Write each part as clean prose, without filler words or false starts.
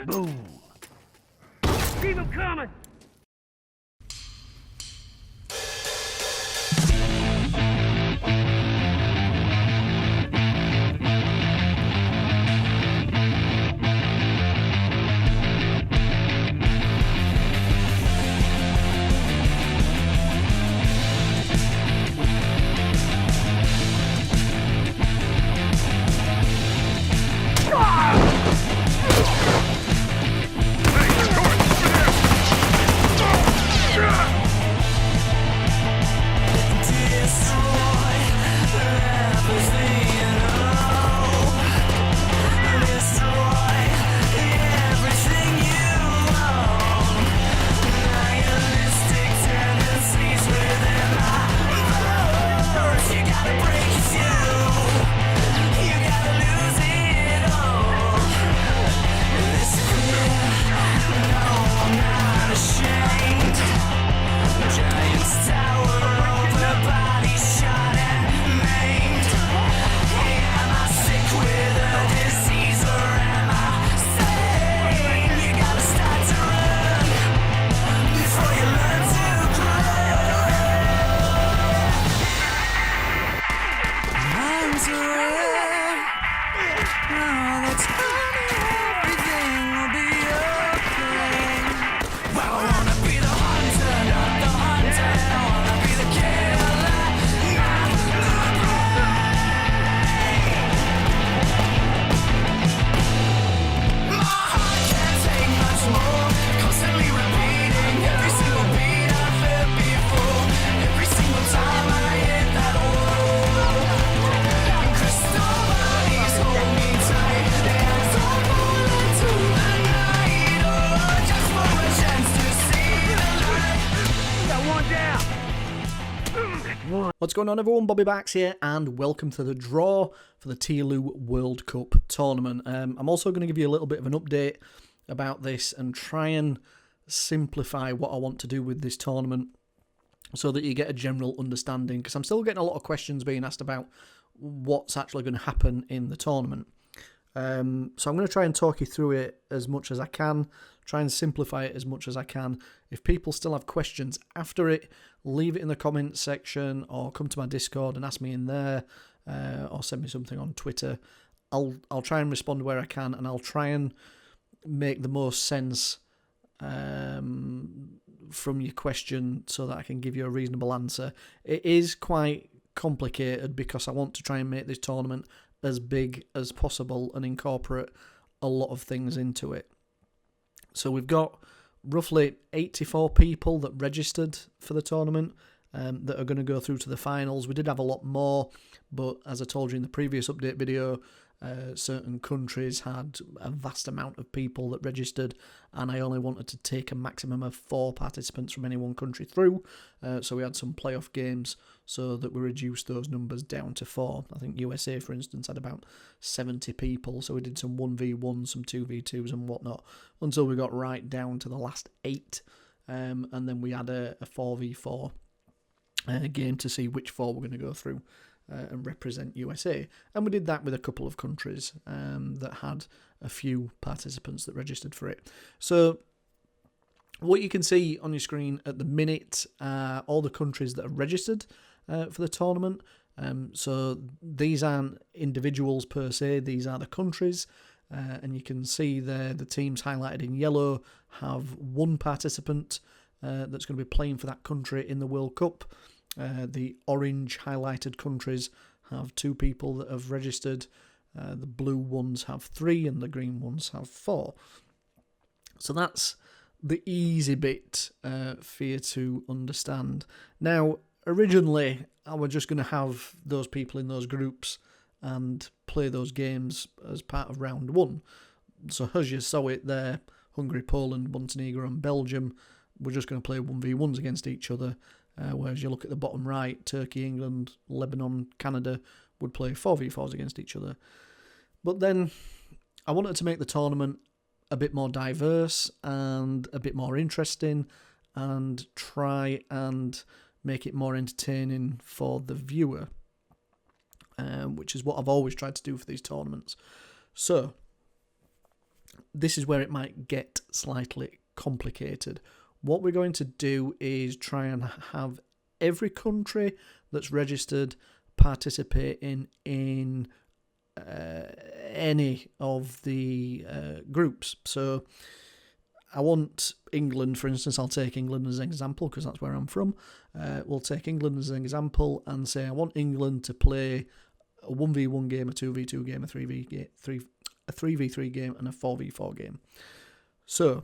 Boom. Keep them coming. What's going on, everyone? Bobbybarks here, and welcome to the draw for the TLOU World Cup tournament. I'm also going to give you a little bit of an update about this and try and simplify what I want to do with this tournament so that you get a general understanding, because I'm still getting a lot of questions being asked about what's actually going to happen in the tournament. So I'm going to try and talk you through it as much as I can, try and simplify it as much as I can. If people still have questions after it, leave it in the comments section or come to my Discord and ask me in there, or send me something on Twitter. I'll try and respond where I can, and I'll try and make the most sense from your question so that I can give you a reasonable answer. It is quite complicated because I want to try and make this tournament as big as possible and incorporate a lot of things into it. So we've got roughly 84 people that registered for the tournament that are going to go through to the finals. We did have a lot more, but as I told you in the previous update video, certain countries had a vast amount of people that registered, and I only wanted to take a maximum of 4 participants from any one country through, so we had some playoff games so that we reduced those numbers down to 4. I think USA, for instance, had about 70 people, so we did some 1v1s, some 2v2s and whatnot, until we got right down to the last 8, and then we had a 4v4 game to see which 4 we're going to go through and represent USA. And we did that with a couple of countries that had a few participants that registered for it. So what you can see on your screen at the minute are all the countries that are registered for the tournament. So these aren't individuals per se, these are the countries. And you can see there the teams highlighted in yellow have 1 participant that's going to be playing for that country in the World Cup. The orange highlighted countries have 2 people that have registered. The blue ones have 3 and the green ones have 4. So that's the easy bit for you to understand. Now, originally, I was just going to have those people in those groups and play those games as part of round 1. So as you saw it there, Hungary, Poland, Montenegro and Belgium were just going to play 1v1s against each other. Whereas you look at the bottom right, Turkey, England, Lebanon, Canada would play 4v4s against each other. But then I wanted to make the tournament a bit more diverse and a bit more interesting and try and make it more entertaining for the viewer, which is what I've always tried to do for these tournaments. So this is where it might get slightly complicated. What we're going to do is try and have every country that's registered participate in any of the groups. So I want England, for instance. I'll take England as an example because that's where I'm from. We'll take England as an example and say I want England to play a 1v1 game, a 2v2 game, a 3v3 game, and a 4v4 game. So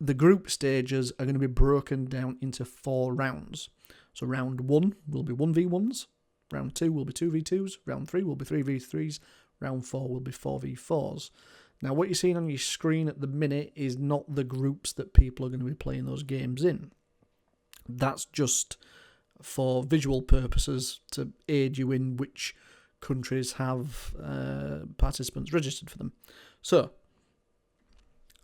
the group stages are going to be broken down into 4 rounds. So round 1 will be 1v1s, round 2 will be 2v2s, round 3 will be 3v3s, round 4 will be 4v4s. Now what you're seeing on your screen at the minute is not the groups that people are going to be playing those games in. That's just for visual purposes to aid you in which countries have participants registered for them. So,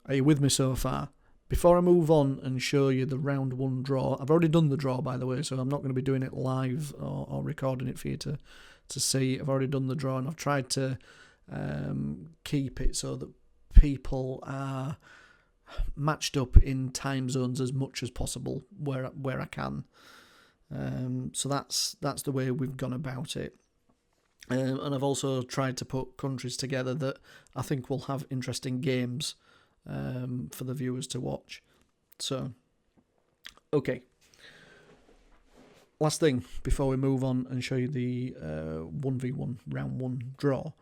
are you with me so far? Before I move on and show you the round 1 draw, I've already done the draw, by the way, so I'm not going to be doing it live or recording it for you to see. I've already done the draw, and I've tried to keep it so that people are matched up in time zones as much as possible where I can. So that's the way we've gone about it. And I've also tried to put countries together that I think will have interesting games for the viewers to watch. So, okay. Last thing before we move on and show you the 1v1 round 1 draw.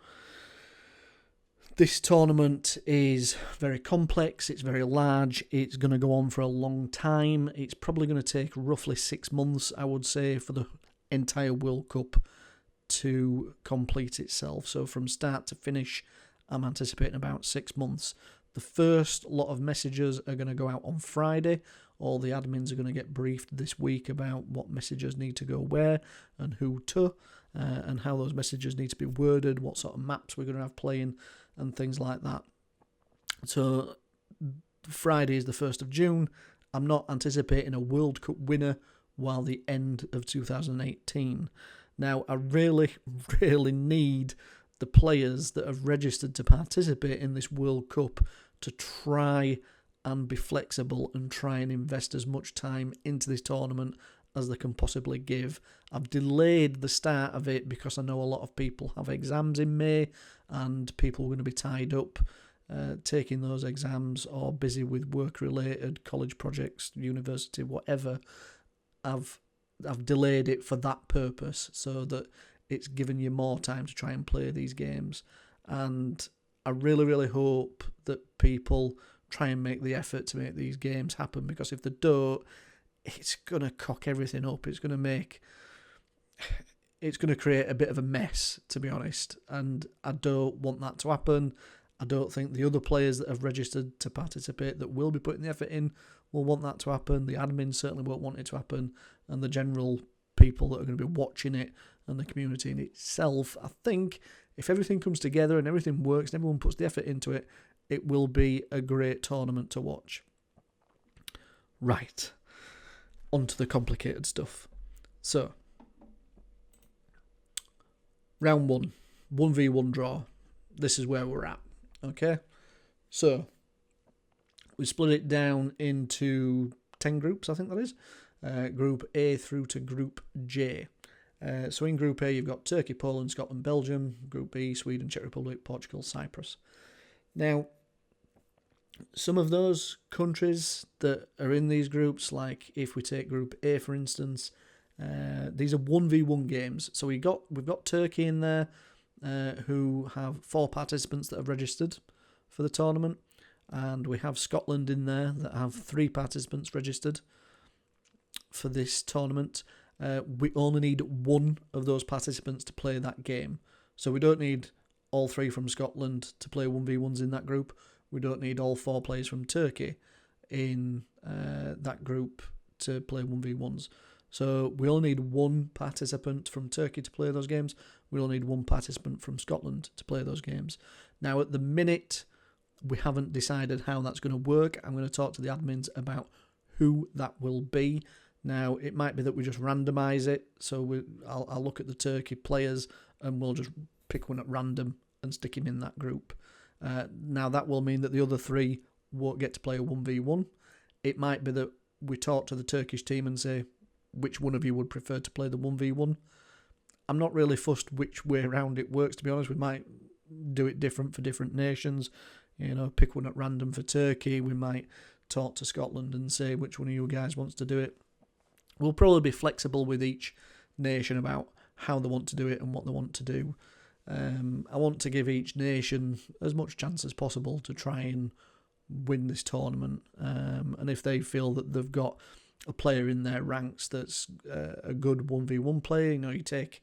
This tournament is very complex, it's very large, it's going to go on for a long time. It's probably going to take roughly 6 months, I would say, for the entire World Cup to complete itself. So from start to finish, I'm anticipating about 6 months. The first lot of messages are going to go out on Friday. All the admins are going to get briefed this week about what messages need to go where and who to, and how those messages need to be worded, what sort of maps we're going to have playing, and things like that. So Friday is the 1st of June. I'm not anticipating a World Cup winner while the end of 2018. Now, I really, really need the players that have registered to participate in this World Cup to try and be flexible and try and invest as much time into this tournament as they can possibly give. I've delayed the start of it because I know a lot of people have exams in May and people are going to be tied up taking those exams or busy with work-related college projects, university, whatever. I've delayed it for that purpose so that it's given you more time to try and play these games. And I really, really hope that people try and make the effort to make these games happen, because if they don't, it's going to cock everything up. It's going to create a bit of a mess, to be honest, and I don't want that to happen. I don't think the other players that have registered to participate that will be putting the effort in will want that to happen. The admins certainly won't want it to happen, and the general people that are going to be watching it and the community in itself. I think if everything comes together and everything works and everyone puts the effort into it, it will be a great tournament to watch. Right, on to the complicated stuff. So, round 1, 1v1 draw. This is where we're at. Okay, so we split it down into 10 groups, I think that is. Group A through to Group J. So in Group A, you've got Turkey, Poland, Scotland, Belgium. Group B, Sweden, Czech Republic, Portugal, Cyprus. Now, some of those countries that are in these groups, like if we take Group A, for instance, these are 1v1 games. So we've got Turkey in there, who have 4 participants that have registered for the tournament. And we have Scotland in there that have 3 participants registered for this tournament. We only need 1 of those participants to play that game. So we don't need all 3 from Scotland to play 1v1s in that group. We don't need all 4 players from Turkey in that group to play 1v1s. So we only need 1 participant from Turkey to play those games. We only need 1 participant from Scotland to play those games. Now, at the minute, we haven't decided how that's going to work. I'm going to talk to the admins about who that will be. Now, it might be that we just randomise it. So I'll look at the Turkey players and we'll just pick one at random and stick him in that group. Now that will mean that the other 3 won't get to play a 1v1. It might be that we talk to the Turkish team and say, which one of you would prefer to play the 1v1? I'm not really fussed which way around it works, to be honest. We might do it different for different nations. You know, pick one at random for Turkey. We might talk to Scotland and say which one of you guys wants to do it. We'll probably be flexible with each nation about how they want to do it and what they want to do. I want to give each nation as much chance as possible to try and win this tournament. And if they feel that they've got a player in their ranks that's a good 1v1 player, you know, you take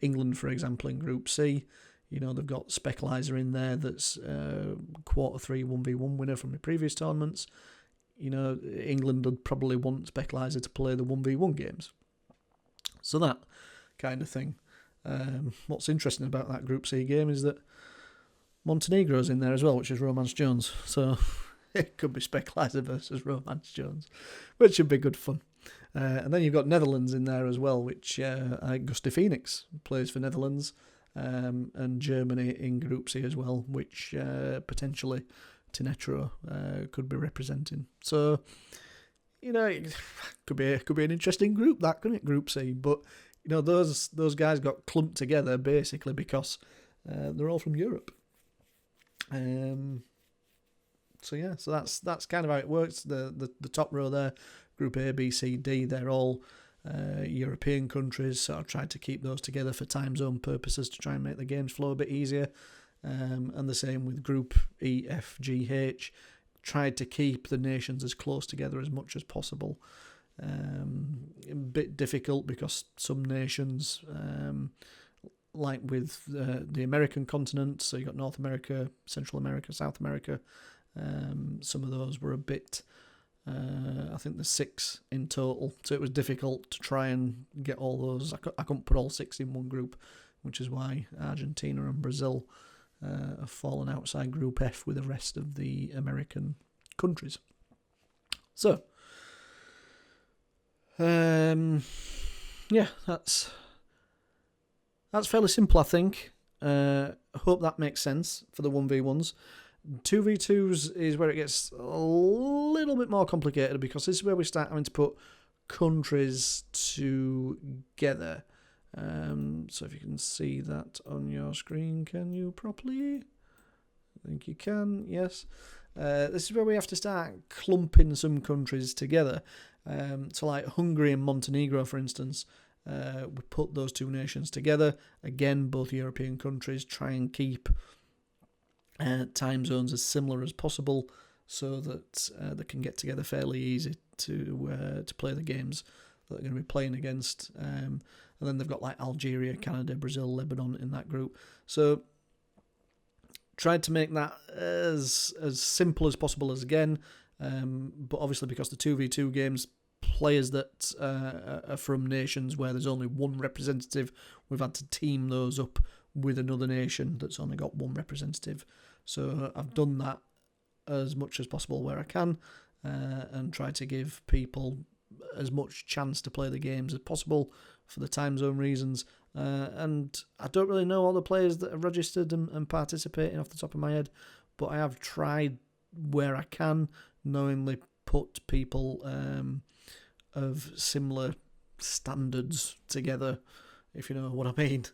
England, for example, in Group C. You know, they've got Specalizer in there that's quarter 3 1v1 winner from the previous tournaments. You know, England would probably want Specalizer to play the 1v1 games. So that kind of thing. What's interesting about that Group C game is that Montenegro's in there as well, which is Romance Jones. So it could be Specalizer versus Romance Jones, which should be good fun. And then you've got Netherlands in there as well, which Gusty Phoenix plays for Netherlands, and Germany in Group C as well, which potentially Tinetro could be representing. So, you know, it could be an interesting group, that, couldn't it, Group C? But, you know, those guys got clumped together basically because they're all from Europe. So yeah, so that's kind of how it works. The top row there, Group A, B, C, D, they're all European countries. So I've tried to keep those together for time zone purposes to try and make the games flow a bit easier. And the same with Group E, F, G, H. Tried to keep the nations as close together as much as possible. A bit difficult because some nations, like with the American continent, so you got North America, Central America, South America. Some of those were a bit, I think there's 6 in total, so it was difficult to try and get all those. I couldn't put all 6 in one group, which is why Argentina and Brazil have fallen outside Group F with the rest of the American countries. So, yeah, that's fairly simple, I think. I hope that makes sense for the 1v1s. 2v2s is where it gets a little bit more complicated, because this is where we start having to put countries together. So if you can see that on your screen, can you properly? I think you can, yes. This is where we have to start clumping some countries together. So like Hungary and Montenegro, for instance, we put those 2 nations together. Again, both European countries, try and keep time zones as similar as possible so that they can get together fairly easy to play the games that they're going to be playing against. And then they've got like Algeria, Canada, Brazil, Lebanon in that group. So tried to make that as simple as possible as again. But obviously because the 2v2 games, players that are from nations where there's only one representative, we've had to team those up with another nation that's only got one representative. So I've done that as much as possible where I can, and try to give people as much chance to play the games as possible for the time zone reasons. And I don't really know all the players that are registered and participating off the top of my head, but I have tried where I can knowingly put people of similar standards together, if you know what I mean.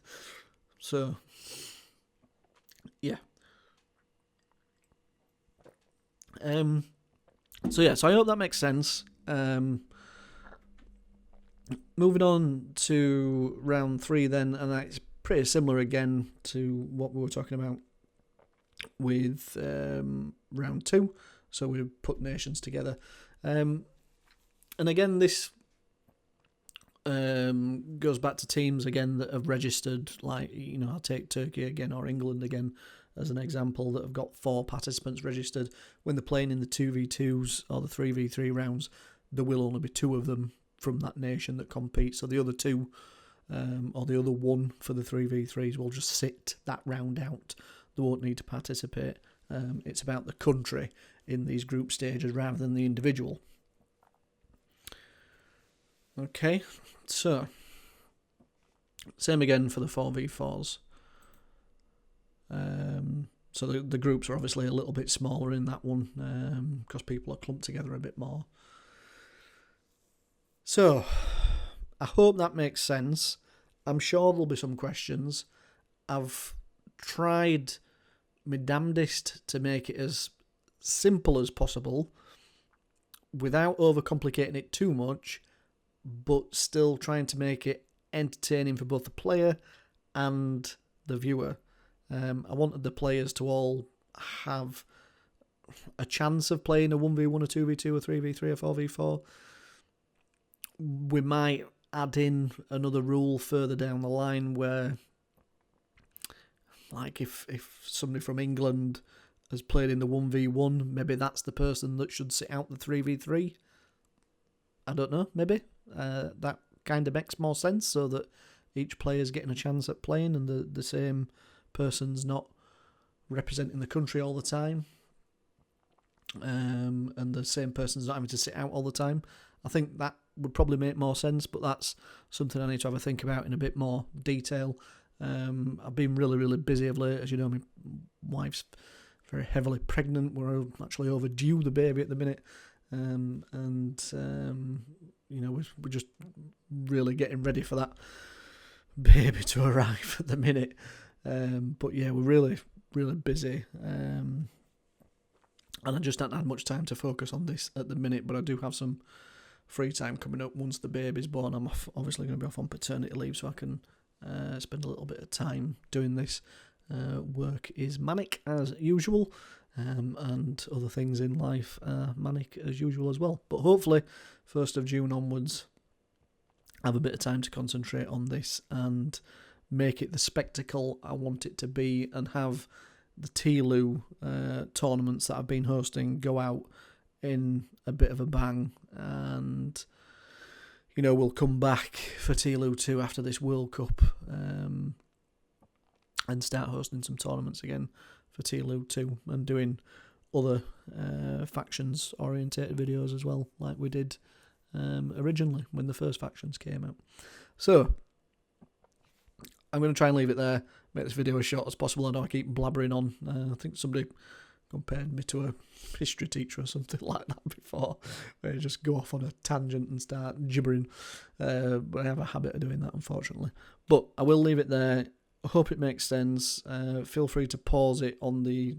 So, yeah. So I hope that makes sense. Moving on to round 3 then, and that's pretty similar again to what we were talking about with round 2. So we put nations together. And again, this goes back to teams again that have registered, like, you know, I'll take Turkey again or England again as an example, that have got 4 participants registered. When they're playing in the 2v2s or the 3v3 rounds, there will only be 2 of them from that nation that compete. So the other 2 or the other 1 for the 3v3s will just sit that round out. They won't need to participate. It's about the country in these group stages rather than the individual. Okay, so same again for the 4v4s. So the groups are obviously a little bit smaller in that one because people are clumped together a bit more. So I hope that makes sense. I'm sure there'll be some questions. I've tried my damnedest to make it as simple as possible without overcomplicating it too much, but still trying to make it entertaining for both the player and the viewer. I wanted the players to all have a chance of playing a 1v1, a 2v2, a 3v3, a 4v4. We might add in another rule further down the line where, like, if somebody from England has played in the 1v1, maybe that's the person that should sit out the 3v3. I don't know, maybe. That kind of makes more sense, so that each player's getting a chance at playing and the same person's not representing the country all the time. And the same person's not having to sit out all the time. I think that would probably make more sense, but that's something I need to have a think about in a bit more detail. I've been really busy of late. As you know, my wife's very heavily pregnant. We're actually overdue the baby at the minute. You know, we're just really getting ready for that baby to arrive at the minute. But yeah, we're really busy. And I just haven't had much time to focus on this at the minute, but I do have some free time coming up once the baby's born. I'm obviously going to be off on paternity leave, so I can spend a little bit of time doing this. Work is manic as usual, and other things in life are manic as usual as well. But hopefully, 1st of June onwards, I have a bit of time to concentrate on this and make it the spectacle I want it to be, and have the TLOU tournaments that I've been hosting go out in a bit of a bang. And, you know, we'll come back for TLOU 2 after this World Cup and start hosting some tournaments again for TLOU 2 and doing other factions orientated videos as well, like we did originally when the first factions came out. So I'm going to try and leave it there, make this video as short as possible. I know I keep blabbering on. I think somebody compared me to a history teacher or something like that before, where you just go off on a tangent and start gibbering. But I have a habit of doing that, unfortunately. But I will leave it there. I hope it makes sense. Feel free to pause it on the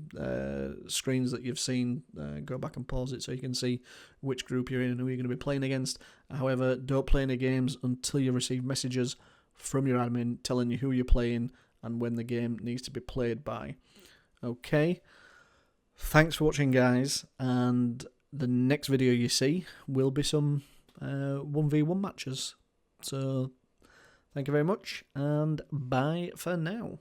screens that you've seen. Go back and pause it so you can see which group you're in and who you're going to be playing against. However, don't play any games until you receive messages from your admin telling you who you're playing and when the game needs to be played by. Okay. Thanks for watching, guys, and the next video you see will be some 1v1 matches. So thank you very much, and bye for now.